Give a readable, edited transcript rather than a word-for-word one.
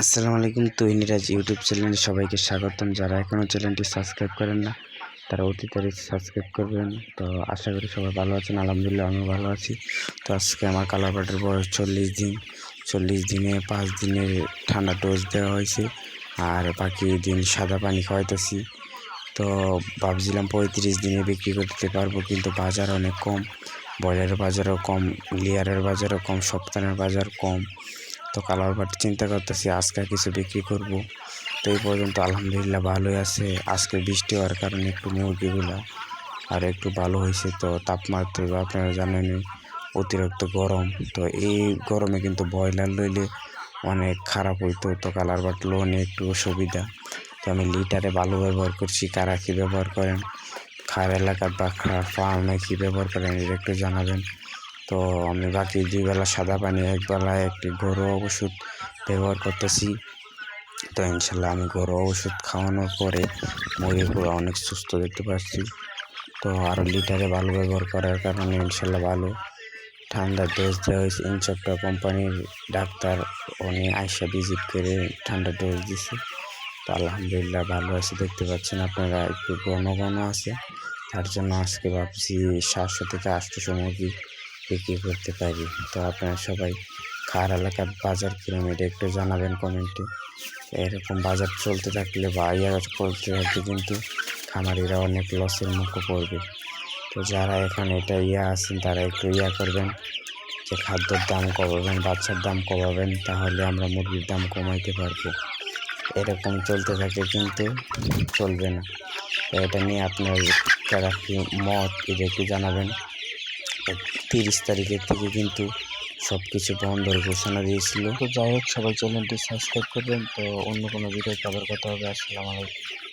আসসালামু আলাইকুম। তুহিনিরাজ ইউটিউব চ্যানেলে সবাইকে স্বাগতম। যারা এখনও চ্যানেলটি সাবস্ক্রাইব করেন না তারা অতি তাড়াতাড়ি সাবস্ক্রাইব করবেন। তো আশা করি সবাই ভালো আছেন। আলহামদুলিল্লাহ আমিও ভালো আছি। তো আজকে আমার কালারবাটের বয়স 40 দিন। 40 দিনে 5 দিনের ঠান্ডা ডোজ দেওয়া হয়েছে, আর বাকি দিন সাদা পানি খাওয়াইতেছি। তো ভাবছিলাম 35 দিনে বিক্রি করতে পারবো, কিন্তু বাজার অনেক কম। ব্রয়লারের বাজারও কম, লেয়ারের বাজারও কম, সপ্তাহের বাজার কম। তো কালারবাট চিন্তা করতেছি আজকে কিছু বিক্রি করব। তো এই পর্যন্ত আলহামদুলিল্লাহ ভালোই আছে। আজকে বৃষ্টি হওয়ার কারণে একটু মুরগিগুলা আর একটু ভালো হয়েছে। তো তাপমাত্রা আপনারা জানেন অতিরিক্ত গরম, তো এই গরমে কিন্তু ব্রয়লার লইলে অনেক খারাপ হইতো। তো কালারবাট লোনে একটু সুবিধা। তো আমি লিটারে ভালো ব্যবহার করছি। কারা কী ব্যবহার করেন, খার এলাকার বা ফার্মে কী ব্যবহার করেন এটা একটু জানাবেন। তো আমি বাকি 2 বেলা সাদা পানি, 1 বেলা একটি ঘরোয়া ওষুধ ব্যবহার করতেছি। তো ইনশাল্লাহ আমি ঘরোয়া ওষুধ খাওয়ানোর পরে মুরগিগুলো অনেক সুস্থ দেখতে পাচ্ছি। তো আরও লিটারে ভালো ব্যবহার করার কারণে ইনশাল্লাহ ভালো ঠান্ডার ডোজ দেওয়া হয়েছে। ইনচপ্টা কোম্পানির ডাক্তার উনি আইসা ভিজিট করে ঠান্ডার ডোজ দিছে। তো আলহামদুলিল্লাহ ভালো আছে দেখতে পাচ্ছেন আপনারা। একটু ঘন ঘন আছে, তার জন্য আজকে ভাবছি 700 থেকে 800 মুরগি বিক্রি করতে পারি। তো আপনারা সবাই খার এলাকার বাজার কিরম এটা একটু জানাবেন কমেন্টে। এরকম বাজার চলতে থাকলে বা করতে থাকলে কিন্তু খামারিরা অনেক লসের মুখে পড়বে। তো যারা এখানে এটা আছেন তারা একটু করবেন যে খাদ্যের দাম কমাবেন, বাচ্চার দাম কমাবেন, তাহলে আমরা মুরগির দাম কমাইতে পারবো। এরকম চলতে থাকে কিন্তু চলবে না। তো এটা নিয়ে আপনার যারা কি মত এটা একটু জানাবেন। 30 তারিখের থেকে কিন্তু সব কিছু বন্ধর ঘোষণা দিয়েছিল। তো যাই হোক, সবাই চ্যানেলটি সাবস্ক্রাইব করবেন। তো অন্য কোনো ভিডিওতে আবার কথা হবে। আসসালামু আলাইকুম।